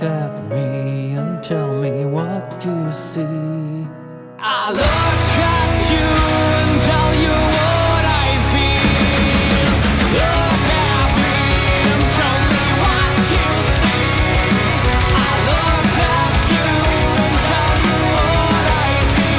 at me and tell me what you see. I look at you and tell you what I feel. Look at me and tell me what you see. I look at you and tell you what I feel.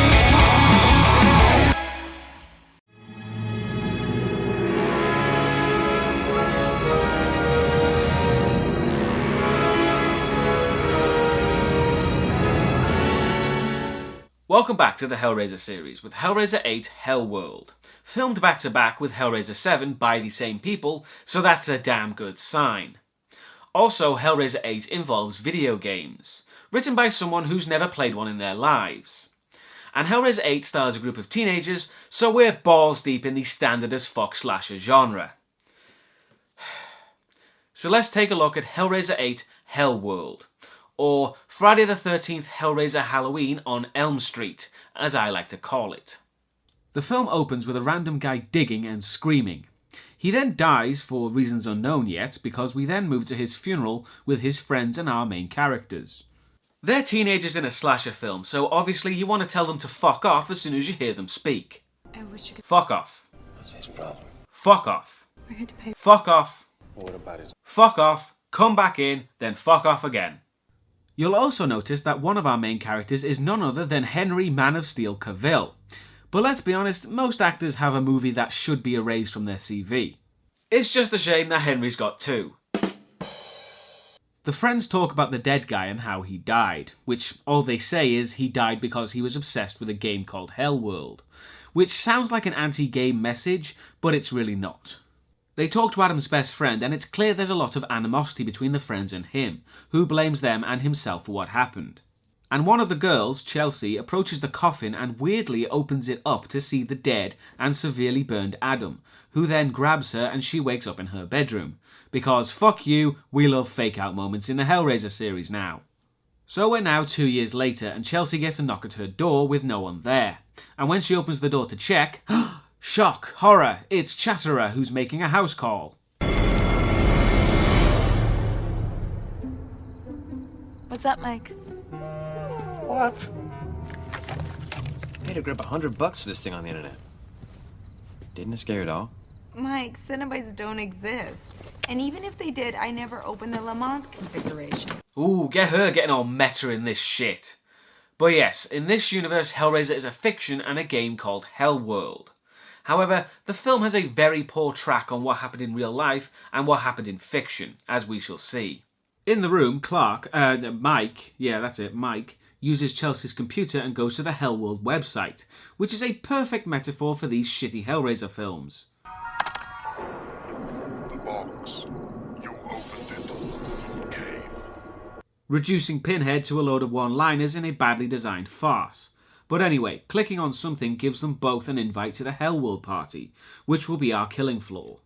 Welcome back to the Hellraiser series with Hellraiser 8 Hellworld, filmed back to back with Hellraiser 7 by the same people, so that's a damn good sign. Also, Hellraiser 8 involves video games, written by someone who's never played one in their lives. And Hellraiser 8 stars a group of teenagers, so we're balls deep in the standard as fuck slasher genre. So let's take a look at Hellraiser 8 Hellworld, or Friday the 13th Hellraiser Halloween on Elm Street, as I like to call it. The film opens with a random guy digging and screaming. He then dies for reasons unknown yet, because we then move to his funeral with his friends and our main characters. They're teenagers in a slasher film, so obviously you want to tell them to fuck off as soon as you hear them speak. I wish you could. Fuck off. What's his problem? Fuck off. We're here to pay. Fuck off. What about his... Fuck off. Come back in, then fuck off again. You'll also notice that one of our main characters is none other than Henry Man of Steel Cavill. But let's be honest, most actors have a movie that should be erased from their CV. It's just a shame that Henry's got two. The friends talk about the dead guy and how he died, which all they say is he died because he was obsessed with a game called Hellworld, which sounds like an anti-game message, but it's really not. They talk to Adam's best friend, and it's clear there's a lot of animosity between the friends and him, who blames them and himself for what happened. And one of the girls, Chelsea, approaches the coffin and weirdly opens it up to see the dead and severely burned Adam, who then grabs her and she wakes up in her bedroom. Because fuck you, we love fake-out moments in the Hellraiser series now. So we're now 2 years later, and Chelsea gets a knock at her door with no one there. And when she opens the door to check... shock, horror, it's Chatterer who's making a house call. What's up, Mike? What? Paid to grab $100 for this thing on the internet. Didn't it scare you at all? Mike, Cenobites don't exist. And even if they did, I never opened the Lamont configuration. Ooh, get her getting all meta in this shit. But yes, in this universe, Hellraiser is a fiction and a game called Hellworld. However, the film has a very poor track on what happened in real life and what happened in fiction, as we shall see. In the room, Mike, uses Chelsea's computer and goes to the Hellworld website, which is a perfect metaphor for these shitty Hellraiser films. The box. You opened it. You came. Reducing Pinhead to a load of one-liners in a badly designed farce. But anyway, clicking on something gives them both an invite to the Hellworld party, which will be our killing floor.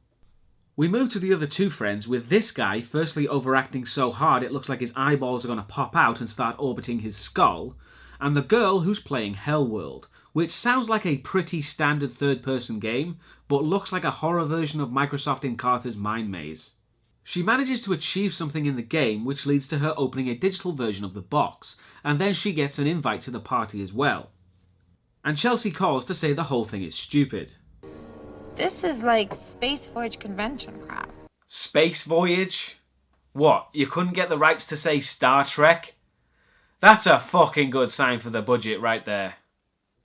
We move to the other two friends with this guy firstly overacting so hard it looks like his eyeballs are going to pop out and start orbiting his skull, and the girl who's playing Hellworld, which sounds like a pretty standard third-person game, but looks like a horror version of Microsoft Encarta's Mind Maze. She manages to achieve something in the game which leads to her opening a digital version of the box, and then she gets an invite to the party as well. And Chelsea calls to say the whole thing is stupid. This is like Space Voyage convention crap. Space Voyage? What, you couldn't get the rights to say Star Trek? That's a fucking good sign for the budget right there.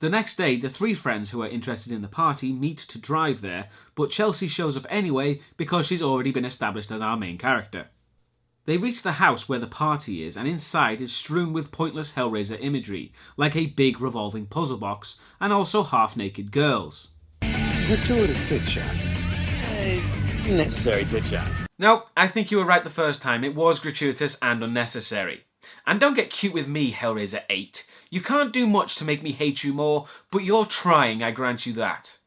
The next day, the three friends who are interested in the party meet to drive there, but Chelsea shows up anyway because she's already been established as our main character. They reach the house where the party is, and inside is strewn with pointless Hellraiser imagery, like a big revolving puzzle box, and also half-naked girls. Gratuitous tit shot. Necessary tit shot. No, I think you were right the first time. It was gratuitous and unnecessary. And don't get cute with me, Hellraiser 8. You can't do much to make me hate you more, but you're trying, I grant you that.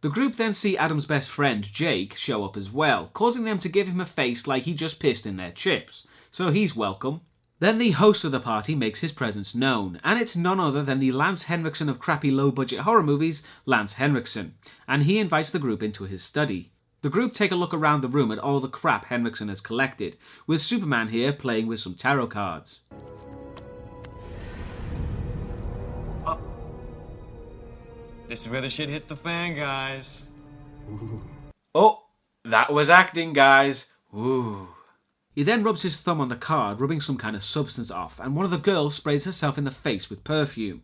The group then see Adam's best friend, Jake, show up as well, causing them to give him a face like he just pissed in their chips, so he's welcome. Then the host of the party makes his presence known, and it's none other than the Lance Henriksen of crappy low-budget horror movies, Lance Henriksen, and he invites the group into his study. The group take a look around the room at all the crap Henriksen has collected, with Superman here playing with some tarot cards. This is where the shit hits the fan, guys. Oh, that was acting, guys. Ooh. He then rubs his thumb on the card, rubbing some kind of substance off, and one of the girls sprays herself in the face with perfume.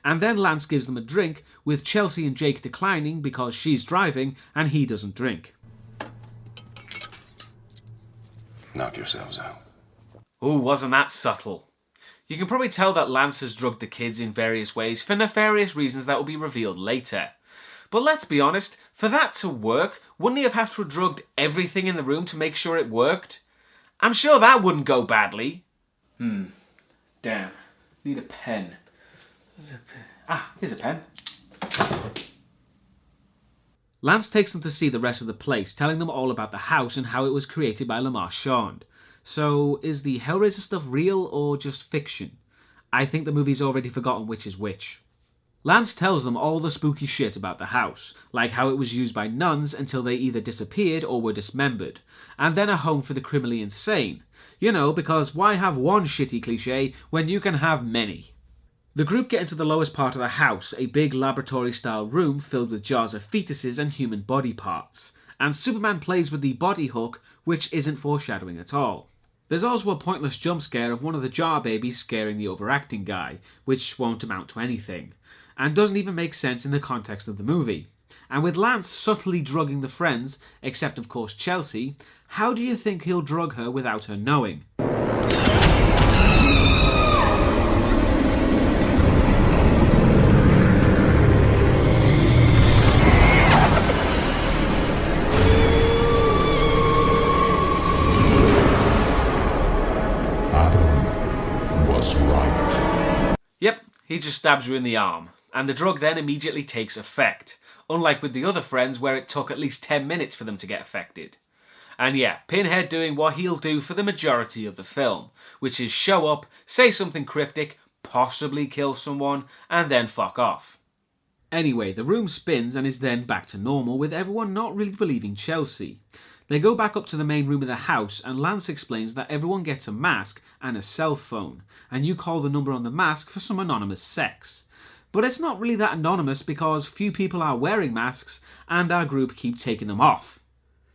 And then Lance gives them a drink, with Chelsea and Jake declining because she's driving and he doesn't drink. Knock yourselves out. Ooh, wasn't that subtle? You can probably tell that Lance has drugged the kids in various ways for nefarious reasons that will be revealed later. But let's be honest, for that to work, wouldn't he have had to have drugged everything in the room to make sure it worked? I'm sure that wouldn't go badly. Damn. Need a pen. Here's a pen. Lance takes them to see the rest of the place, telling them all about the house and how it was created by Le Marchand. So, is the Hellraiser stuff real or just fiction? I think the movie's already forgotten which is which. Lance tells them all the spooky shit about the house, like how it was used by nuns until they either disappeared or were dismembered, and then a home for the criminally insane. You know, because why have one shitty cliche when you can have many? The group get into the lowest part of the house, a big laboratory-style room filled with jars of fetuses and human body parts, and Superman plays with the body hook, which isn't foreshadowing at all. There's also a pointless jump scare of one of the jar babies scaring the overacting guy, which won't amount to anything, and doesn't even make sense in the context of the movie. And with Lance subtly drugging the friends, except of course Chelsea, how do you think he'll drug her without her knowing? Yep, he just stabs her in the arm, and the drug then immediately takes effect, unlike with the other friends where it took at least 10 minutes for them to get affected. And yeah, Pinhead doing what he'll do for the majority of the film, which is show up, say something cryptic, possibly kill someone, and then fuck off. Anyway, the room spins and is then back to normal, with everyone not really believing Chelsea. They go back up to the main room of the house, and Lance explains that everyone gets a mask and a cell phone, and you call the number on the mask for some anonymous sex. But it's not really that anonymous because few people are wearing masks, and our group keep taking them off.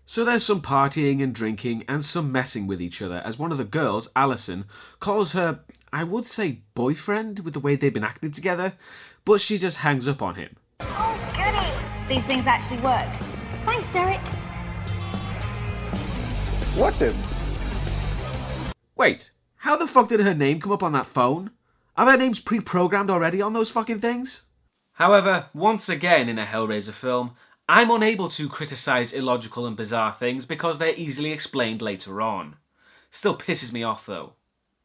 So there's some partying and drinking, and some messing with each other, as one of the girls, Allison, calls her, I would say boyfriend, with the way they've been acting together, but she just hangs up on him. Oh, goody! These things actually work. Thanks, Derek. What the? Wait, how the fuck did her name come up on that phone? Are their names pre-programmed already on those fucking things? However, once again in a Hellraiser film, I'm unable to criticise illogical and bizarre things because they're easily explained later on. Still pisses me off though.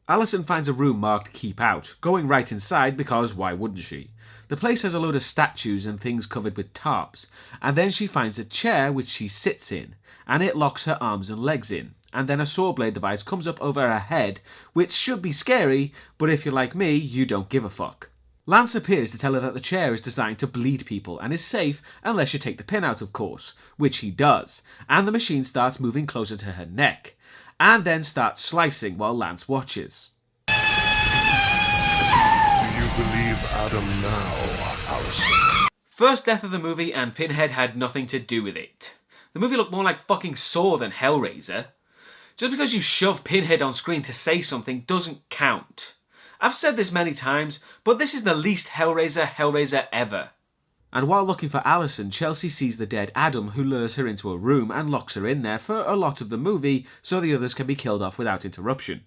Alison finds a room marked Keep Out, going right inside because why wouldn't she? The place has a load of statues and things covered with tarps, and then she finds a chair which she sits in, and it locks her arms and legs in, and then a saw blade device comes up over her head, which should be scary, but if you're like me, you don't give a fuck. Lance appears to tell her that the chair is designed to bleed people and is safe unless you take the pin out, of course, which he does, and the machine starts moving closer to her neck, and then starts slicing while Lance watches. Do you believe Adam now, Allison? First death of the movie, and Pinhead had nothing to do with it. The movie looked more like fucking Saw than Hellraiser. Just because you shove Pinhead on screen to say something doesn't count. I've said this many times, but this is the least Hellraiser ever. And while looking for Allison, Chelsea sees the dead Adam, who lures her into a room and locks her in there for a lot of the movie so the others can be killed off without interruption.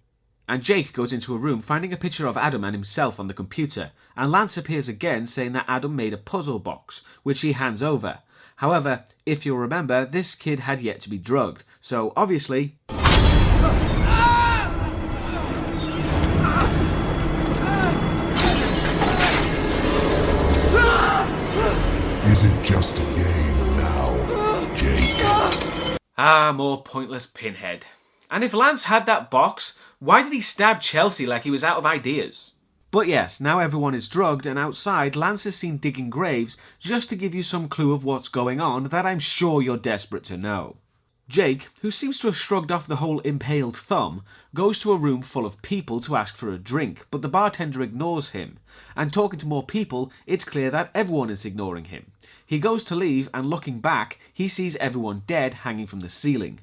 And Jake goes into a room finding a picture of Adam and himself on the computer, and Lance appears again saying that Adam made a puzzle box, which he hands over. However, if you'll remember, this kid had yet to be drugged, so obviously... Is it just a game now, Jake? More pointless Pinhead. And if Lance had that box, why did he stab Chelsea like he was out of ideas? But yes, now everyone is drugged, and outside, Lance is seen digging graves just to give you some clue of what's going on that I'm sure you're desperate to know. Jake, who seems to have shrugged off the whole impaled thumb, goes to a room full of people to ask for a drink, but the bartender ignores him, and talking to more people, it's clear that everyone is ignoring him. He goes to leave, and looking back, he sees everyone dead hanging from the ceiling.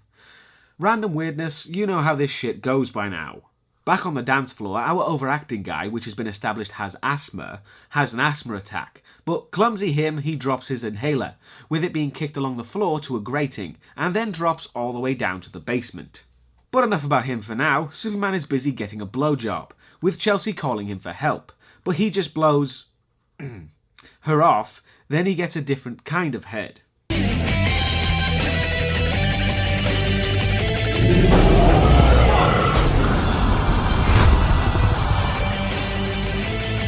Random weirdness, you know how this shit goes by now. Back on the dance floor, our overacting guy, which has been established has asthma, has an asthma attack, but clumsy him, he drops his inhaler, with it being kicked along the floor to a grating, and then drops all the way down to the basement. But enough about him for now. Superman is busy getting a blowjob, with Chelsea calling him for help, but he just blows her off, then he gets a different kind of head.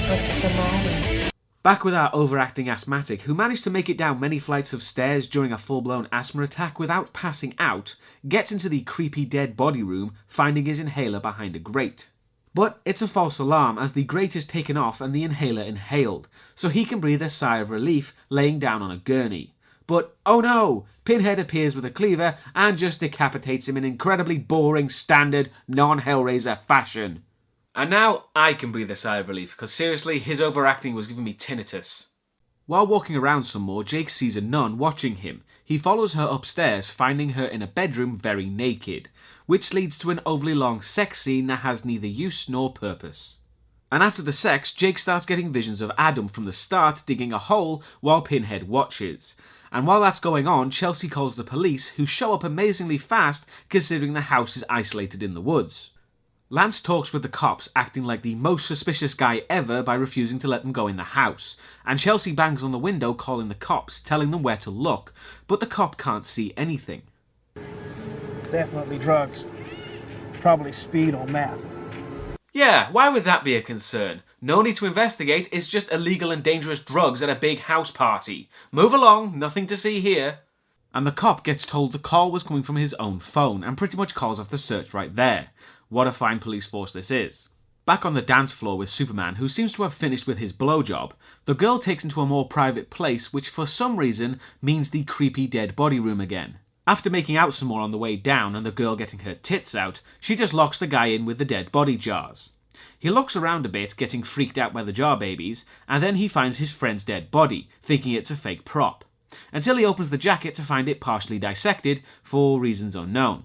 What's the matter? Back with our overacting asthmatic, who managed to make it down many flights of stairs during a full-blown asthma attack without passing out, gets into the creepy dead body room, finding his inhaler behind a grate. But it's a false alarm, as the grate is taken off and the inhaler inhaled, so he can breathe a sigh of relief laying down on a gurney. But oh no! Pinhead appears with a cleaver and just decapitates him in incredibly boring, standard, non-Hellraiser fashion. And now I can breathe a sigh of relief, because seriously, his overacting was giving me tinnitus. While walking around some more, Jake sees a nun watching him. He follows her upstairs, finding her in a bedroom very naked, which leads to an overly long sex scene that has neither use nor purpose. And after the sex, Jake starts getting visions of Adam from the start digging a hole while Pinhead watches. And while that's going on, Chelsea calls the police, who show up amazingly fast considering the house is isolated in the woods. Lance talks with the cops, acting like the most suspicious guy ever by refusing to let them go in the house, and Chelsea bangs on the window calling the cops, telling them where to look, but the cop can't see anything. Definitely drugs. Probably speed or meth. Yeah, why would that be a concern? No need to investigate, it's just illegal and dangerous drugs at a big house party. Move along, nothing to see here. And the cop gets told the call was coming from his own phone, and pretty much calls off the search right there. What a fine police force this is. Back on the dance floor with Superman, who seems to have finished with his blowjob, the girl takes him to a more private place, which for some reason means the creepy dead body room again. After making out some more on the way down and the girl getting her tits out, she just locks the guy in with the dead body jars. He looks around a bit, getting freaked out by the jar babies, and then he finds his friend's dead body, thinking it's a fake prop, until he opens the jacket to find it partially dissected for reasons unknown.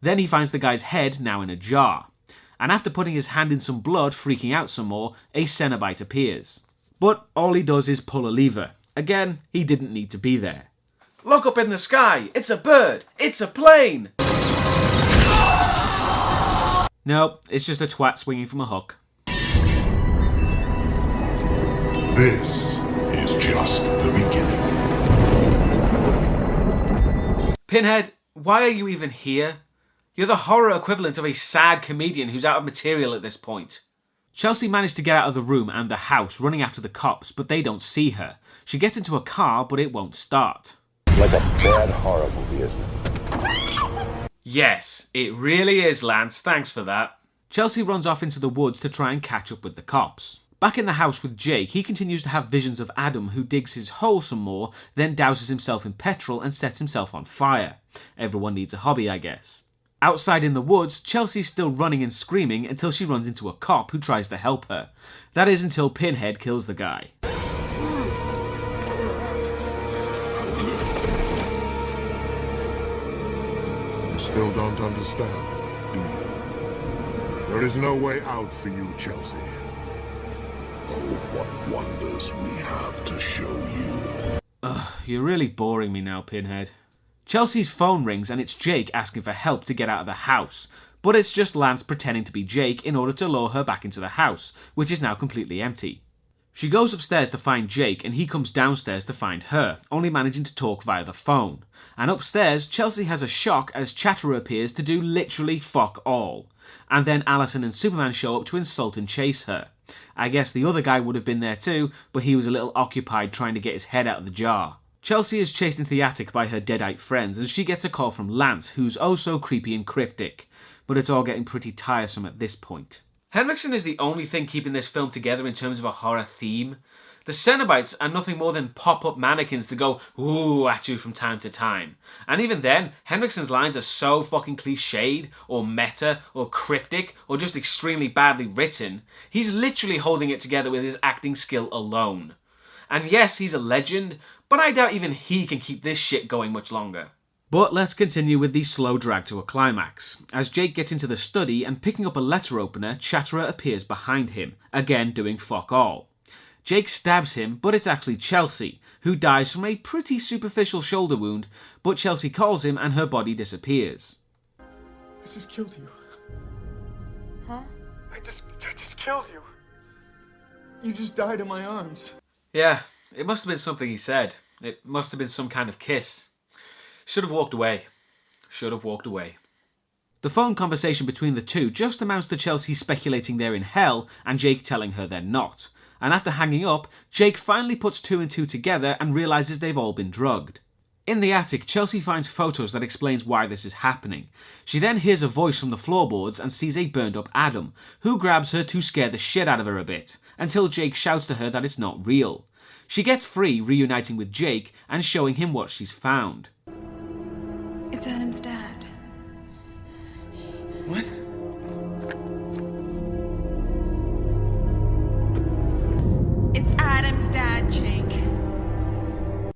Then he finds the guy's head now in a jar, and after putting his hand in some blood, freaking out some more, a Cenobite appears. But all he does is pull a lever. Again, he didn't need to be there. Look up in the sky! It's a bird! It's a plane! Nope, it's just a twat swinging from a hook. This is just the beginning. Pinhead, why are you even here? You're the horror equivalent of a sad comedian who's out of material at this point. Chelsea managed to get out of the room and the house, running after the cops, but they don't see her. She gets into a car, but it won't start. Like a bad horror movie, isn't it? Yes, it really is, Lance. Thanks for that. Chelsea runs off into the woods to try and catch up with the cops. Back in the house with Jake, he continues to have visions of Adam, who digs his hole some more, then douses himself in petrol and sets himself on fire. Everyone needs a hobby, I guess. Outside in the woods, Chelsea's still running and screaming until she runs into a cop who tries to help her. That is until Pinhead kills the guy. You still don't understand, do you? There is no way out for you, Chelsea. Oh, what wonders we have to show you. Ugh, you're really boring me now, Pinhead. Chelsea's phone rings and it's Jake asking for help to get out of the house, but it's just Lance pretending to be Jake in order to lure her back into the house, which is now completely empty. She goes upstairs to find Jake and he comes downstairs to find her, only managing to talk via the phone. And upstairs, Chelsea has a shock as Chatterer appears to do literally fuck all. And then Allison and Superman show up to insult and chase her. I guess the other guy would have been there too, but he was a little occupied trying to get his head out of the jar. Chelsea is chased into the attic by her deadite friends and she gets a call from Lance, who's oh so creepy and cryptic, but it's all getting pretty tiresome at this point. Henriksen is the only thing keeping this film together in terms of a horror theme. The Cenobites are nothing more than pop-up mannequins to go ooh at you from time to time. And even then, Henriksen's lines are so fucking cliched, or meta, or cryptic, or just extremely badly written, he's literally holding it together with his acting skill alone. And yes, he's a legend, but I doubt even he can keep this shit going much longer. But let's continue with the slow drag to a climax. As Jake gets into the study and picking up a letter opener, Chatterer appears behind him, again doing fuck all. Jake stabs him, but it's actually Chelsea, who dies from a pretty superficial shoulder wound, but Chelsea calls him and her body disappears. I just killed you. Huh? I just killed you. You just died in my arms. Yeah, it must have been something he said. It must have been some kind of kiss. Should have walked away. Should have walked away. The phone conversation between the two just amounts to Chelsea speculating they're in hell and Jake telling her they're not. And after hanging up, Jake finally puts two and two together and realises they've all been drugged. In the attic, Chelsea finds photos that explains why this is happening. She then hears a voice from the floorboards and sees a burned up Adam, who grabs her to scare the shit out of her a bit, until Jake shouts to her that it's not real. She gets free, reuniting with Jake and showing him what she's found. It's Adam's dad. What? It's Adam's dad, Jake.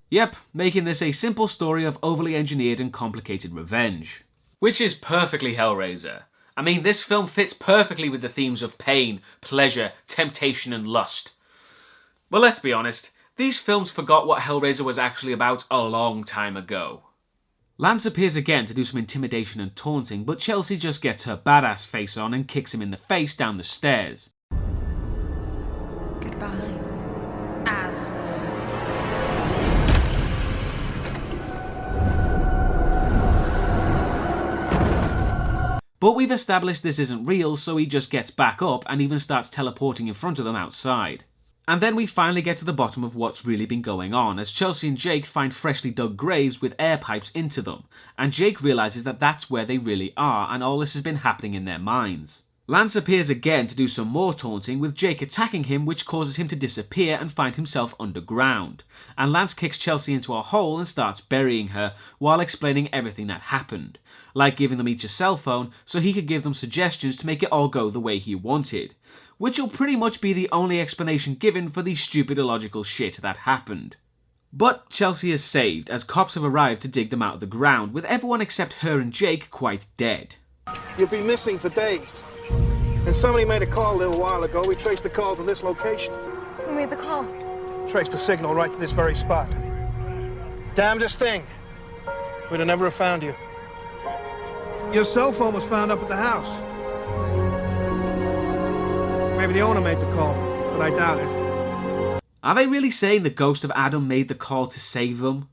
Yep, making this a simple story of overly engineered and complicated revenge. Which is perfectly Hellraiser. I mean, this film fits perfectly with the themes of pain, pleasure, temptation and lust. But let's be honest, these films forgot what Hellraiser was actually about a long time ago. Lance appears again to do some intimidation and taunting, but Chelsea just gets her badass face on and kicks him in the face down the stairs. Goodbye, asshole. But we've established this isn't real, so he just gets back up and even starts teleporting in front of them outside. And then we finally get to the bottom of what's really been going on, as Chelsea and Jake find freshly dug graves with air pipes into them, and Jake realises that that's where they really are, and all this has been happening in their minds. Lance appears again to do some more taunting, with Jake attacking him, which causes him to disappear and find himself underground. And Lance kicks Chelsea into a hole and starts burying her, while explaining everything that happened, like giving them each a cell phone so he could give them suggestions to make it all go the way he wanted. Which will pretty much be the only explanation given for the stupid illogical shit that happened. But Chelsea is saved, as cops have arrived to dig them out of the ground, with everyone except her and Jake quite dead. You'll be missing for days. And somebody made a call a little while ago. We traced the call to this location. Who made the call? Traced the signal right to this very spot. Damnedest thing. We'd have never have found you. Your cell phone was found up at the house. Maybe the owner made the call, but I doubt it. Are they really saying the ghost of Adam made the call to save them?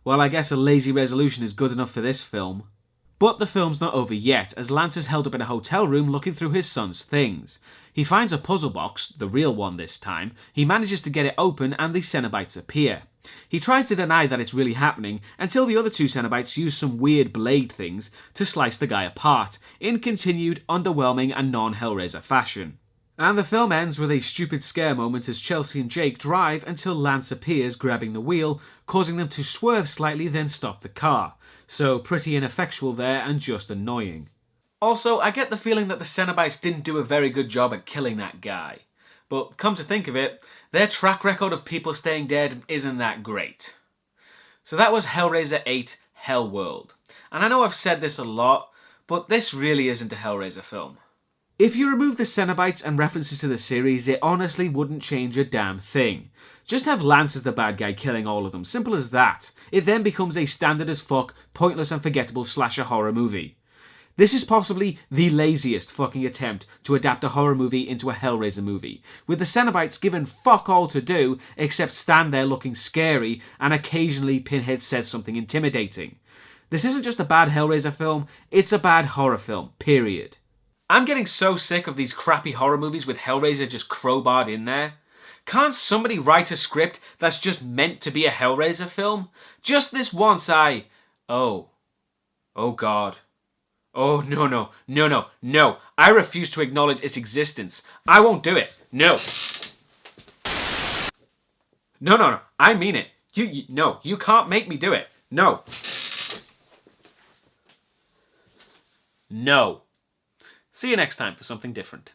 Well, I guess a lazy resolution is good enough for this film. But the film's not over yet, as Lance is held up in a hotel room looking through his son's things. He finds a puzzle box, the real one this time, he manages to get it open and the Cenobites appear. He tries to deny that it's really happening until the other two Cenobites use some weird blade things to slice the guy apart, in continued underwhelming and non-Hellraiser fashion. And the film ends with a stupid scare moment as Chelsea and Jake drive until Lance appears grabbing the wheel, causing them to swerve slightly then stop the car. So pretty ineffectual there and just annoying. Also, I get the feeling that the Cenobites didn't do a very good job at killing that guy. But come to think of it, their track record of people staying dead isn't that great. So that was Hellraiser 8 Hellworld. And I know I've said this a lot, but this really isn't a Hellraiser film. If you remove the Cenobites and references to the series, it honestly wouldn't change a damn thing. Just have Lance as the bad guy killing all of them, simple as that. It then becomes a standard as fuck, pointless and forgettable slasher horror movie. This is possibly the laziest fucking attempt to adapt a horror movie into a Hellraiser movie, with the Cenobites given fuck all to do except stand there looking scary and occasionally Pinhead says something intimidating. This isn't just a bad Hellraiser film, it's a bad horror film, period. I'm getting so sick of these crappy horror movies with Hellraiser just crowbarred in there. Can't somebody write a script that's just meant to be a Hellraiser film? Just this once Oh God. Oh, no. I refuse to acknowledge its existence. I won't do it. No. No. I mean it. No, you can't make me do it. No. No. See you next time for something different.